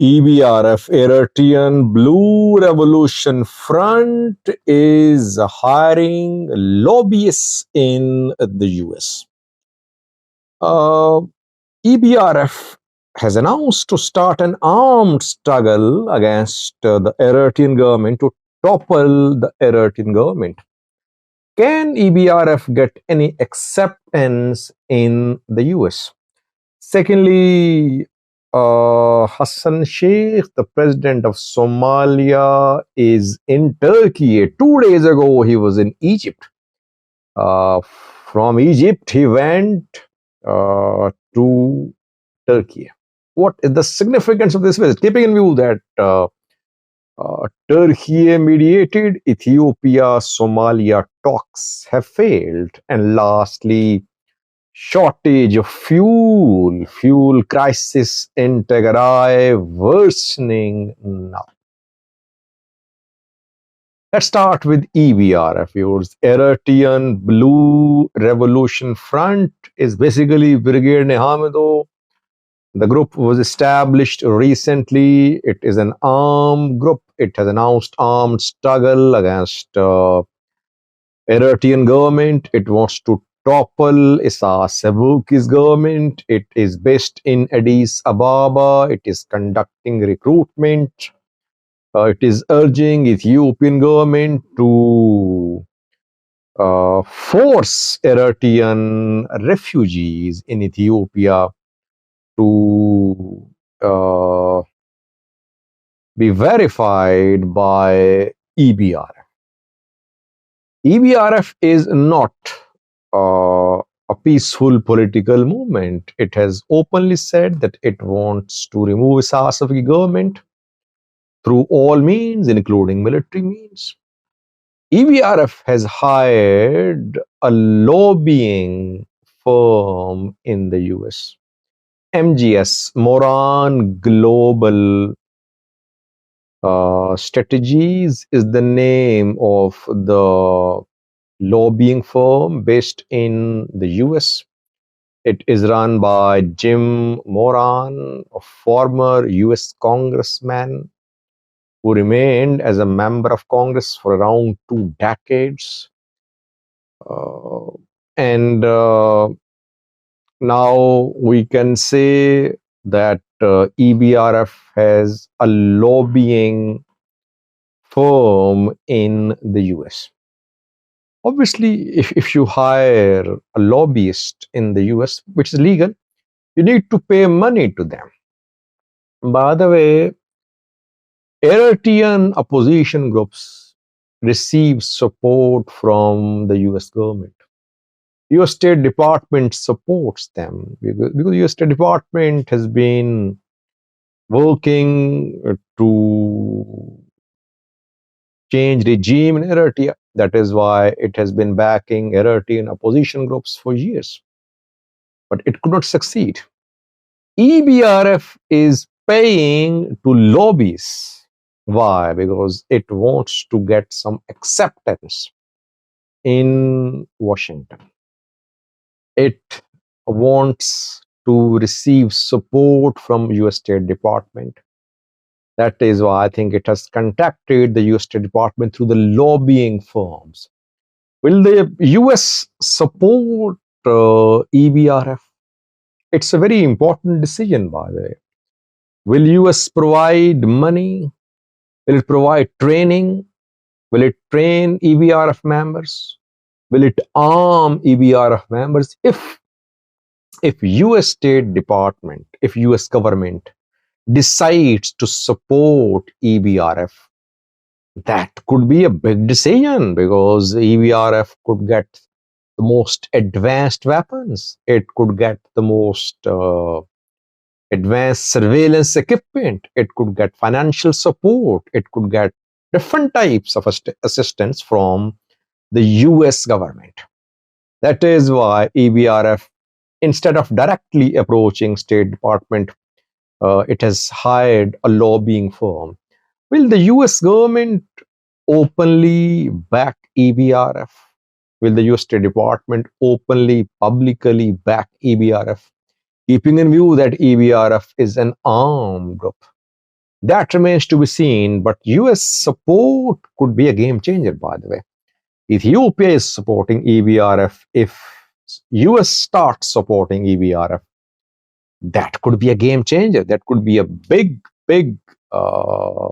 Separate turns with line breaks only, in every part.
EBRF Eritrean Blue Revolution Front is hiring lobbyists in the US. EBRF has announced to start an armed struggle against the Eritrean government to topple the Eritrean government. Can EBRF get any acceptance in the US? Secondly, Hassan Sheikh, the president of Somalia, is in Turkey. 2 days ago, he was in Egypt. From Egypt, he went to Turkey. What is the significance of this visit? Keeping in view that Turkey mediated Ethiopia-Somalia talks have failed, and lastly, shortage of fuel crisis in Tigray worsening now. Let's start with EBRF. Eritrean Blue Revolution Front is basically Brigade Nehamido. The group was established recently. It is an armed group. It has announced armed struggle against Eritrean government. It wants to topple Isaias Afwerki's government. It is based in Addis Ababa. It is conducting recruitment. It is urging Ethiopian government to force Eritrean refugees in Ethiopia to be verified by EBRF. EBRF is not a peaceful political movement. It has openly said that it wants to remove Isaias Afwerki government through all means, including military means. EBRF has hired a lobbying firm in the US. MGS, Moran Global Strategies, is the name of the lobbying firm based in the US. It is run by Jim Moran, a former US congressman who remained as a member of Congress for around 2 decades. And now we can say that EBRF has a lobbying firm in the US. Obviously, if you hire a lobbyist in the US, which is legal, you need to pay money to them. By the way, Eritrean opposition groups receive support from the US government. US State Department supports them because US State Department has been working to change regime in Eritrea. That is why it has been backing Eritrean opposition groups for years. But it could not succeed. EBRF is paying to lobbyists. Why? Because it wants to get some acceptance in Washington. It wants to receive support from US State Department. That is why I think it has contacted the US State Department through the lobbying firms. Will the US support EBRF? It's a very important decision, by the way. Will US provide money? Will it provide training? Will it train EBRF members? Will it arm EBRF members? If US State Department, if US government decides to support EBRF, that could be a big decision because EBRF could get the most advanced weapons. It could get the most advanced surveillance equipment. It could get financial support. It could get different types of assistance from the US government. That is why EBRF, instead of directly approaching State Department, it has hired a lobbying firm. Will the US government openly back EBRF? Will the US State Department openly, publicly back EBRF? Keeping in view that EBRF is an armed group. That remains to be seen, but US support could be a game changer, by the way. Ethiopia is supporting EBRF. If US starts supporting EBRF, that could be a game changer. That could be a big uh,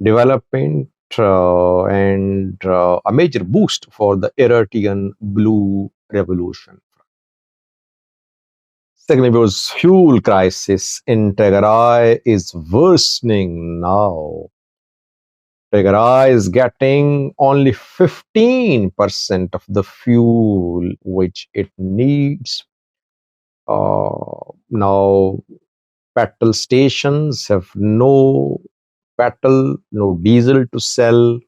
development and a major boost for the Eritrean blue revolution. Secondly, because fuel crisis in Tigray is worsening now. Tigray is getting only 15% of the fuel which it needs. Now, petrol stations have no petrol, no diesel to sell.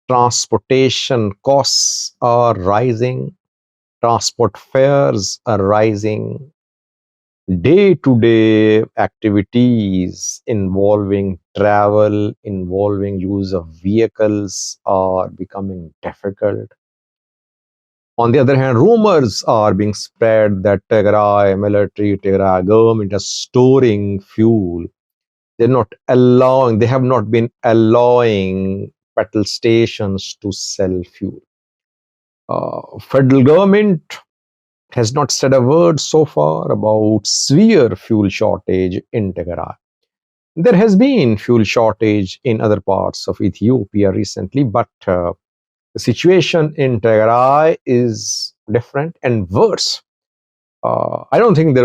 Transportation costs are rising. Transport fares are rising. Day-to-day activities involving travel, involving use of vehicles are becoming difficult. On the other hand, rumors are being spread that Tigray military, Tigray government is storing fuel. They have not been allowing petrol stations to sell fuel. Federal government has not said a word so far about severe fuel shortage in Tigray. There has been fuel shortage in other parts of Ethiopia recently, but the situation in Tigray is different and worse. I don't think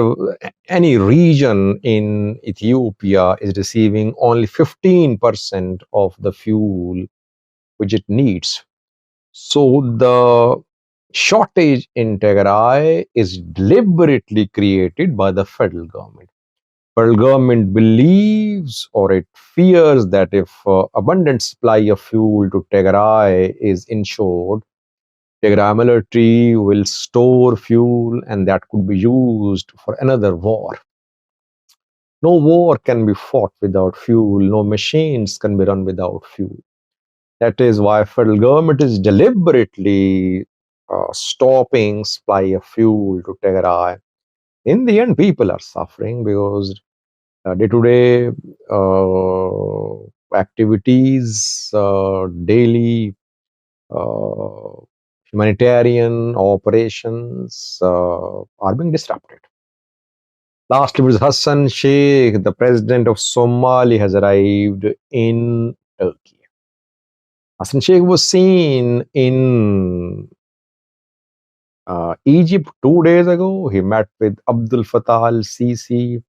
any region in Ethiopia is receiving only 15% of the fuel which it needs. So the shortage in Tigray is deliberately created by the federal government. Federal government believes or it fears that if abundant supply of fuel to Tigray is ensured, Tigray military will store fuel and that could be used for another war. No war can be fought without fuel. No machines can be run without fuel. That is why federal government is deliberately stopping supply of fuel to Tigray. In the end, people are suffering because day-to-day activities, daily uh, humanitarian operations are being disrupted. Lastly, Mr. Hassan Sheikh, the president of Somali, has arrived in Turkey. Hassan Sheikh was seen in Egypt 2 days ago. He met with Abdul Fattah al-Sisi.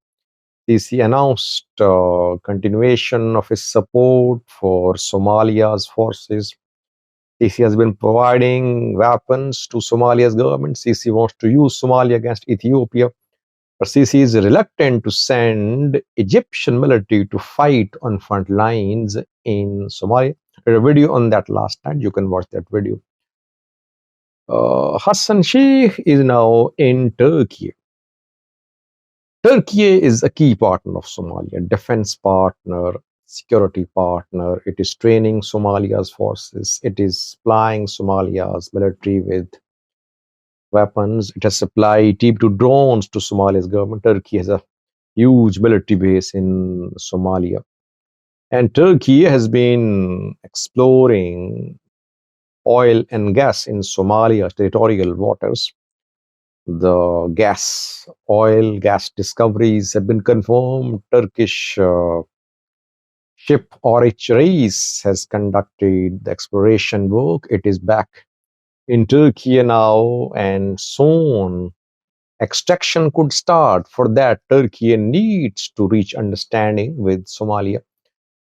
Sisi announced continuation of his support for Somalia's forces. Sisi has been providing weapons to Somalia's government. Sisi wants to use Somalia against Ethiopia. But Sisi is reluctant to send Egyptian military to fight on front lines in Somalia. There's a video on that last night. You can watch that video. Hassan Sheikh is now in Turkey. Turkey is a key partner of Somalia, defense partner, security partner. It is training Somalia's forces. It is supplying Somalia's military with weapons. It has supplied T-2 drones to Somalia's government. Turkey has a huge military base in Somalia. And Turkey has been exploring oil and gas in Somalia's territorial waters. The oil, gas discoveries have been confirmed. Turkish ship Eritrean has conducted the exploration work. It is back in Turkey now, and soon extraction could start. For that, Turkey needs to reach understanding with Somalia.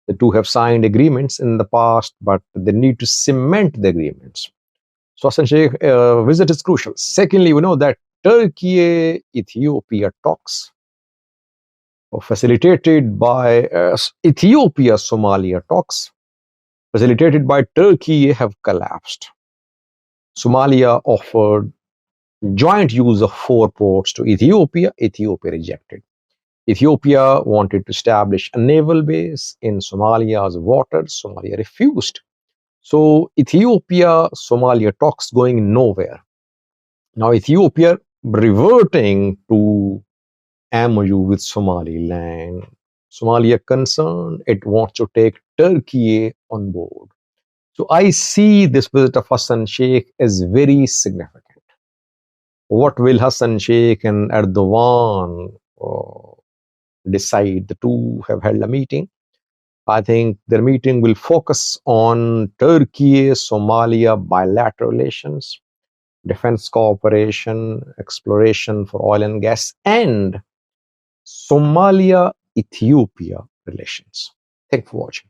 The two have signed agreements in the past, but they need to cement the agreements. So Hassan Sheikh visit is crucial. Secondly, we know that Turkiye-Ethiopia talks facilitated by Ethiopia-Somalia talks facilitated by Turkey have collapsed. Somalia offered joint use of 4 ports to Ethiopia. Ethiopia rejected. Ethiopia wanted to establish a naval base in Somalia's waters. Somalia refused. So Ethiopia-Somalia talks going nowhere. Now Ethiopia reverting to MOU with Somaliland. Somalia concerned, it wants to take Turkey on board. So I see this visit of Hassan Sheikh as very significant. What will Hassan Sheikh and Erdogan decide? The two have held a meeting. I think their meeting will focus on Turkey, Somalia bilateral relations, defense cooperation, exploration for oil and gas, and Somalia Ethiopia relations. Thank you for watching.